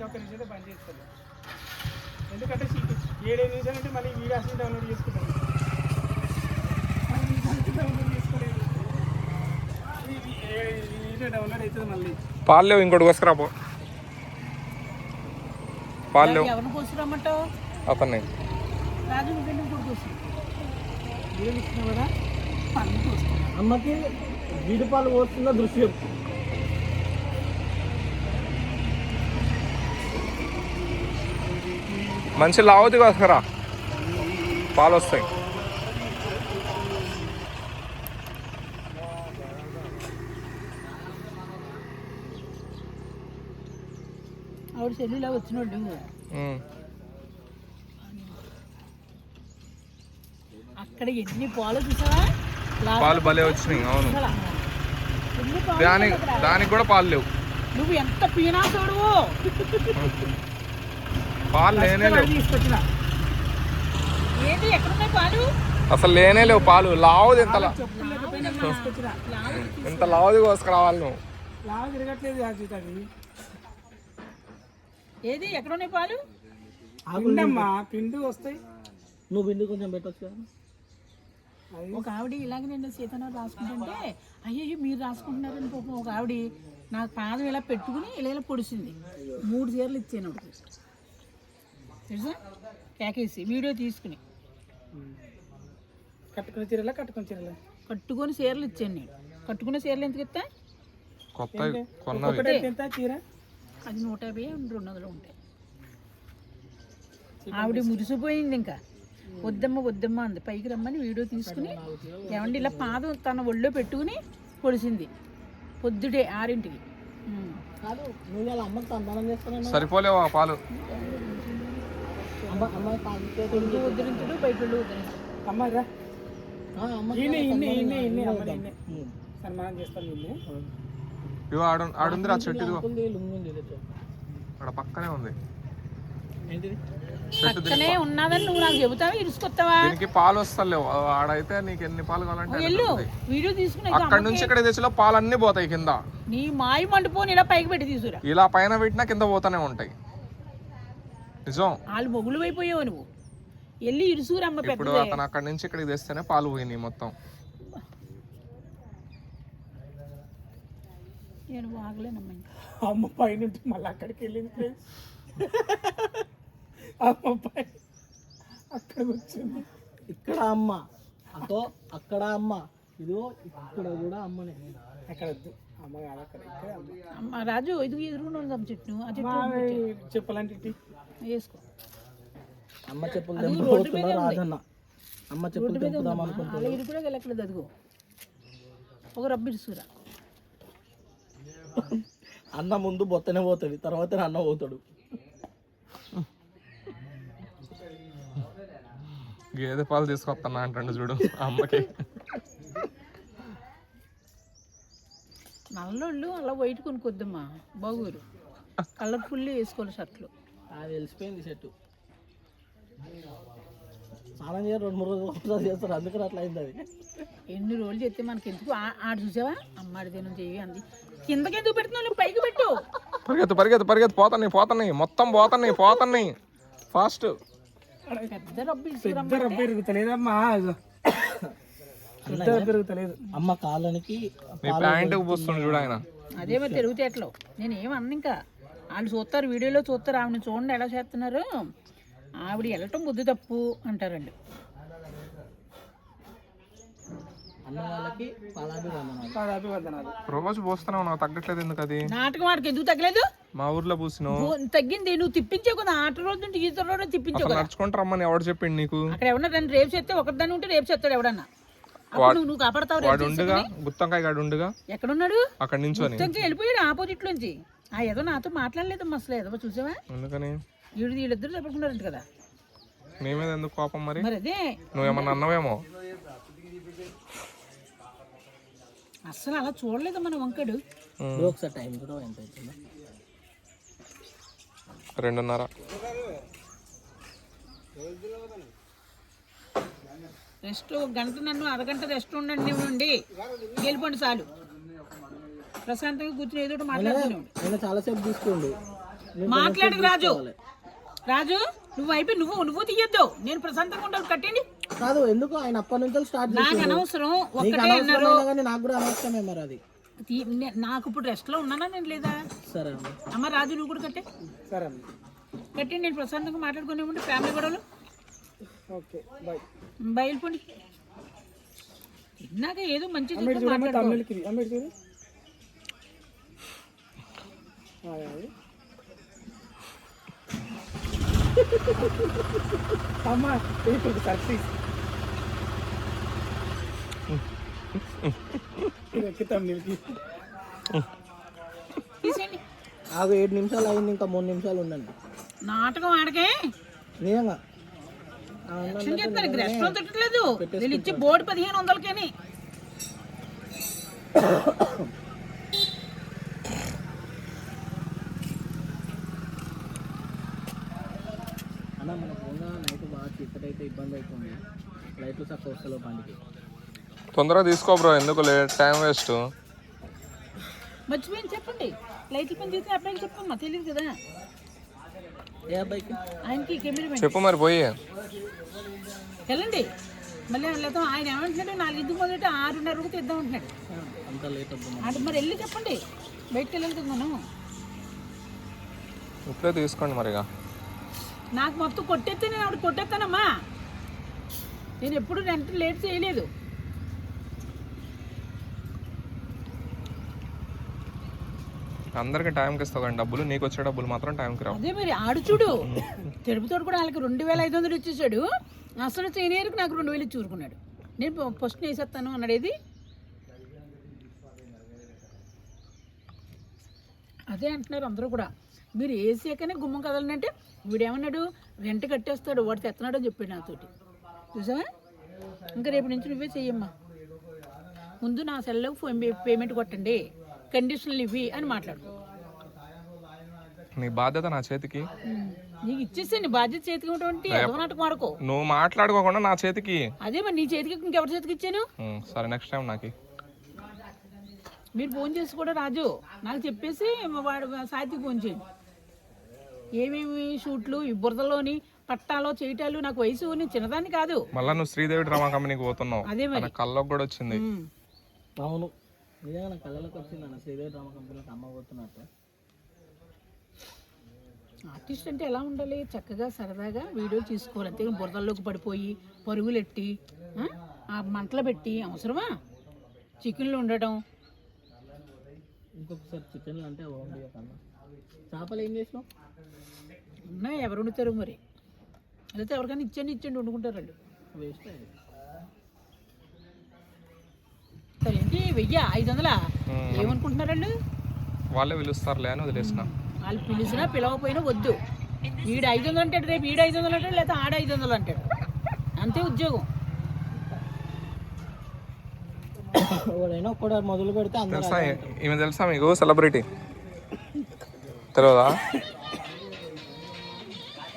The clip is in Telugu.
ఒక్క నిమిషం బంద్ చేస్తాను, ఎందుకంటే 7 నిమిషాలు అంటే మళ్ళీ వీడియో అసలు డౌన్లోడ్ చేసుకుంటాను. డౌన్లోడ్ అవుతుంది మళ్ళీ. పాలు లేవు, ఇంకోటి కోసుకురా పో. పాలు లేవు. ఎవరిని కోసుకురమ్మంటావు? అతన్ని రాజు నువ్వు కూడా కోసు. వీడియో ఇచ్చినావు కదా, అమ్మకి జీడి పాలు పోస్తున్న దృశ్యం. మంచి లావుది కోసుకురా, పాలు వస్తాయి. ఆవిడ సెల్లులా వచ్చినోళ్ళు అక్కడ ఎన్ని పాలు చూసావా? పాలు భలే వచ్చినాయి. అవును, దానికి కూడా పాలు లేవు. నువ్వు ఎంత పీనాసోడు, పాలు లేనే లేవు. తీసుకొచ్చిన ఏంటి ఎక్కడున్నాయి పాలు? అసలు లేనే లేవు పాలు. లావుది ఎంత ఎంత లావుది కోసుకురావాలి నువ్వు. లావు తిరగట్లేదు అది. ఏది ఎక్కడున్నాయి పాలు? పిండమ్మా, పిండి వస్తాయి. నువ్వు పిండి కొంచెం పెట్టచ్చు కదా. ఒక ఆవిడ ఇలాగే నేను సీతనాలు రాసుకుంటుంటే, అయ్యో మీరు రాసుకుంటున్నారని పాపం ఒక ఆవిడ నాకు పాదం ఇలా పెట్టుకుని ఇలా పొడిచింది. 3 చీరలు ఇచ్చాను ఒకటి తెలుసా, ప్యాకేసి వీడియో తీసుకుని. కట్టుకుని చీరలా కట్టుకొని చీరలు ఇచ్చాను నేను. కట్టుకునే చీరలు ఎందుకు ఇస్తా? ఎంత చీర? అది 150, 200 ఉంటాయి. ఆవిడ మురిసిపోయింది, ఇంకా వద్దమ్మ అంది. పైకి రమ్మని వీడియో తీసుకుని ఏమండి ఇలా పాదం తన ఒళ్ళో పెట్టుకుని పొడిచింది పొద్దుటే 6ంటికి. సరిపోలేవు ఆ పాలు. కొడుకు ఉద్ధరించుడు, బయటోళ్ళు ఉద్ధరించుడు. అమ్మాయిరా సన్మానం చేస్తాను. ఇవో ఆడుంది ఆ చెట్టు, అక్కడ పక్కనే ఉంది. పక్కనే ఉన్నదని నువ్వు నాకు చెబుతావా? ఇరుసుకొస్తావా? దీనికి పాలు వస్తలేవు. ఆడైతే నీకు ఎన్ని పాలు కావాలంటే వెళ్ళు, వీడియో తీసుకుని అక్కడ నుంచి ఇక్కడ తెచ్చిలో పాలు అన్ని పోతాయి కింద. నీ మాయి మండిపోని ఇలా పైకి పెట్టి తీసుకురా. ఇలా పైన పెట్టినా కింద పోతానే ఉంటాయి. నిజం, వాళ్ళు మొగులు అయిపోయావు నువ్వు. వెళ్ళి ఇరుసుకురమ్మ. ఇప్పుడు అతను అక్కడ నుంచి ఇక్కడికి తెస్తేనే పాలు పోయినాయి మొత్తం. నేను బాగలేనమ్మా. అమ్మ పైన మళ్ళీ అక్కడికి వెళ్ళింది. అమ్మ పైన అక్కడ వచ్చింది. ఇక్కడ అమ్మ, అదో అక్కడ అమ్మ, ఇదిగో ఇక్కడ కూడా అమ్మనే. అక్కడ వద్దు, అమ్మ కాదు అక్కడ. అమ్మ రాజు, ఇది ఎదురుగా చెట్టు, ఆ చెట్టు చెప్పాలంటే వేసుకో. అమ్మ చెప్పులు తెంపుతున్నా రాజన్న. అమ్మ చెప్పులు తెంపుదాం అనుకుంటున్నా. ఇది కూడా వెళ్ళట్లేదు. అదిగో ఒక రబ్బు ఇరుసురా. అన్న ముందు బొత్తనే పోతుంది, తర్వాత అన్న పోతాడు. గేదె పాలు తీసుకొస్తాను అంటాడు చూడు అమ్మకి. నల్లోళ్ళు అలా వైట్ కొనుక్కొద్దమ్మా, బాగోరు. కలర్ఫుల్ వేసుకోవాలి షర్ట్లు. అది వెలిసిపోయింది చెట్టు. స్నానం చేయాలి, 2-3 రోజులు ఒకసారి చేస్తారు, అందుకని అట్లా అయింది. అది ఎన్ని రోజులు చెప్తే మనకి ఎందుకు? ఆడు చూసావా, అమ్మాడి తినం చెయ్యి అంది. కిందకి ఎందుకు పెడుతున్నావు? పైకి పెట్టు. పరిగెత్తు పోతున్నాయి మొత్తం పోతున్నాయి ఫాస్ట్. పెద్ద రబ్బు పెరుగుతలేదమ్మా, పెరుగుతలేదు. అమ్మ కాలానికి ప్యాంటుకు పోస్తుంది చూడు ఆయన. అదే మరి తిరుగుతే ఎట్లా? నేను ఏమన్నా, ఇంకా వాళ్ళు చూస్తారు, వీడియోలో చూస్తారు. ఆవిడని చూడండి ఎలా చేస్తున్నారు, ఆవిడ వెళ్ళటం బుద్ధి తప్పు అంటారండి. అన్న వాళ్ళకి పాదాభివందనాలు. రోజు పోస్తున్నావు, నాకు తగ్గట్లేదు ఎందుకు? అది నాటకం వాడికి ఎందుకు తగ్గలేదు? మా ఊర్లో పూసినావు, తగ్గింది. నువ్వు తిప్పించావు కదా, ఆట రోజు నుండి ఈత రోజు తిప్పించావు కదా. నడుచుకుంటూ రమ్మని ఎవడు చెప్పిండు నీకు? అక్కడ ఎవరన్నా రెండు రేపు చేస్తే ఒకదాన్ని ఉంటే రేపు చేస్తాడు ఎవడన్నా. నువ్వు కాపాడతావు. వాడు ఉండగా, గుత్తంకాయ గాడు ఉండగా ఎక్కడున్నాడు? అక్కడ నుంచి వెళ్ళిపోయాడు ఆపోజిట్ లోంచి. ఏదో నాతో మాట్లాడలేదు అసలు. ఏదో చూసావా? ఎందుకని వీళ్ళిద్దరు చెప్పకున్నారంట కదా. నీ మీద ఎందుకు కోపం మరి? అదే నువ్వేమన్నా అన్నావేమో. అసలు అలా చూడలేదు మన వంకడు. ఒకసారి టైం కూడా ఎంత అవుతుంది? 2:30. రెస్ట్ 1 గంట, నన్ను అరగంట రెస్ట్ ఉండండి, వెళ్ళిపోండి చాలు. ప్రశాంతంగా కూర్చుని ఏదో ఒకటి మాట్లాడుతున్నాడు. చాలాసేపు తీసుకోండి. మాట్లాడకు రాజు. రాజు నువ్వు అయిపోయి నువ్వు తీయొద్దు. నేను ప్రశాంతంగా ఉంటాను. కట్టండి. కాదు ఎందుకు ఆయన అప్పటి నుంచి స్టార్ట్ నాకు అనవసరం. ఒక్కటే అన్నారు. నాకు కూడా అనవసరమే మరి అది. నాకు ఇప్పుడు రెస్ట్ లో ఉన్నానా నేను లేదా? సరే అమ్మ. అమ్మ రాజు నువ్వు కూడా కట్టే. సరే అమ్మ. కట్టండి. నేను ప్రశాంతంగా మాట్లాడుకునే ఉంటే ఫ్యామిలీ గొడవలు. Okay bye. బయలుపోండి. నాకు ఏదో మంచి అమ్మిడి చూడమ్మ తమిళకి అమ్మిడి చూడు. అమ్మ ఇప్పుడు సర్ప్రైజ్ తమిళకి తీసేయండి. ఆగు 7 నిమిషాలు అయింది, ఇంకా 3 నిమిషాలు ఉండండి. నాటకం ఆడకే నిజంగా చెప్తాను. రెస్టారెంట్ తిట్టలేదు. నేను ఇచ్చే బోర్డు 1500 అన్న మన ఫోన్ నైట్ బాగా చీకటి అయితే ఇబ్బంది అవుతుంది. లైట్లు తక్కువ వస్తలో బండికి. తొందరగా తీసుకో బ్రో, ఎందుకు లేట్ టైం వేస్ట్. మర్చిపోయింది చెప్పండి. లైట్ల పని చేస్తే అబ్బాయికి చెప్పమ్మా, తెలియదు కదా ఏ అబ్బాయికి? ఆయనకి కెమెరా చెప్పు మరి పోయి. వెళ్ళండి. మళ్ళీ లేదా ఆయన ఏమంటున్నాడు 4 మొదటి 6:30 తెద్దాం అంటున్నాడు. అంత లేట్ అంటే మరి వెళ్ళి చెప్పండి. బయటకు వెళ్ళాలి మనం. ఇప్పుడే తీసుకోండి మరిగా. నాకు మొత్తం కొట్టేస్తే నేను ఆవిడ కొట్టేస్తానమ్మా. నేను ఎప్పుడు రెంట్ లేట్ చేయలేదు. అందరికి టైంకి ఇస్తావు కానీ డబ్బులు, నీకు వచ్చే డబ్బులు మాత్రం టైంకి రావు. అదే మరి ఆడు చూడు, తిరుపతితో కూడా వాళ్ళకి 2500 ఇచ్చేసాడు. అసలు సీనియర్కి నాకు 2000 ఇచ్చి చూరుకున్నాడు. నేను ఫస్ట్ వేసేస్తాను అన్నాడు. ఏది అదే అంటున్నారు అందరూ కూడా. మీరు వేసాకనే గుమ్మం కదలంటే వీడేమన్నాడు, రెంట్ కట్టేస్తాడు వాడు తెస్తున్నాడు అని చెప్పాడు నాతోటి. చూసావా? ఇంకా రేపు నుంచి నువ్వే చెయ్యమ్మా. ముందు నా సెల్లో పేమెంట్ కొట్టండి, కండిషన్లు ఇవి అని మాట్లాడు. నీ బాధ్యత నా చేతికి. నీకు ఇచ్చేసాను బాధ్యత చేతికి ఉంటుంది. ఎదవనాటకు వాడుకో. నువ్వు మాట్లాడుకోకుండా నా చేతికి. అదే మరి నీ చేతికి ఇంకెవరి చేతికి ఇచ్చాను? సరే నెక్స్ట్ టైం నాకు. మీరు ఫోన్ చేసి కూడా రాజు నాకు చెప్పేసి వాడు సాహిత్యకి ఫోన్ చేయండి. ఏమేమి షూట్లు ఈ బురదలోని పట్టాలో చేయటాలు. నాకు వయసు నేను చిన్నదాన్ని కాదు. మళ్ళీ నువ్వు శ్రీదేవి డ్రామా కంపెనీకి పోతున్నావు. అదే మరి కళ్ళకు కూడా వచ్చింది. అవును నిజంగా నా కళ్ళలోకి వచ్చింది అన్న శ్రీదేవి డ్రామా కంపెనీకి అమ్మ పోతున్నట్టు. ఆర్టిస్ట్ అంటే ఎలా ఉండాలి? చక్కగా సరదాగా వీడియోలు తీసుకోవాలి. అంతే బురదల్లోకి పడిపోయి పరుగులు ఎట్టి ఆ మంటలు పెట్టి అవసరమా? చికెన్లు ఉండటం. ఇంకొకసారి చికెన్లు అంటే బాగుంది కన్నా. చేపలు ఏం చేసినావు? ఉన్నాయి, ఎవరు వండుతారు మరి. లేకపోతే ఎవరికైనా ఇచ్చండి వండుకుంటారు వాళ్ళు. వేస్ట్ అయ్యింది. సరే ఏంటి 1500 ఏమనుకుంటున్నారు వాళ్ళు? వాళ్ళే పిలుస్తారులే అని వదిలేసిన. వాళ్ళు పిలిచినా పిలవకపోయినా వద్దు. వీడు 500 అంటాడు, రేపు వీడు 500 అంటాడు, లేకపోతే ఆడ 500 అంటాడు. అంతే ఉద్యోగం. ఎవడైనా ఒక్కడ మొదలు పెడితే తెలుసా ఈమె? తెలుసా మీకు సెలబ్రిటీ తెలియదా?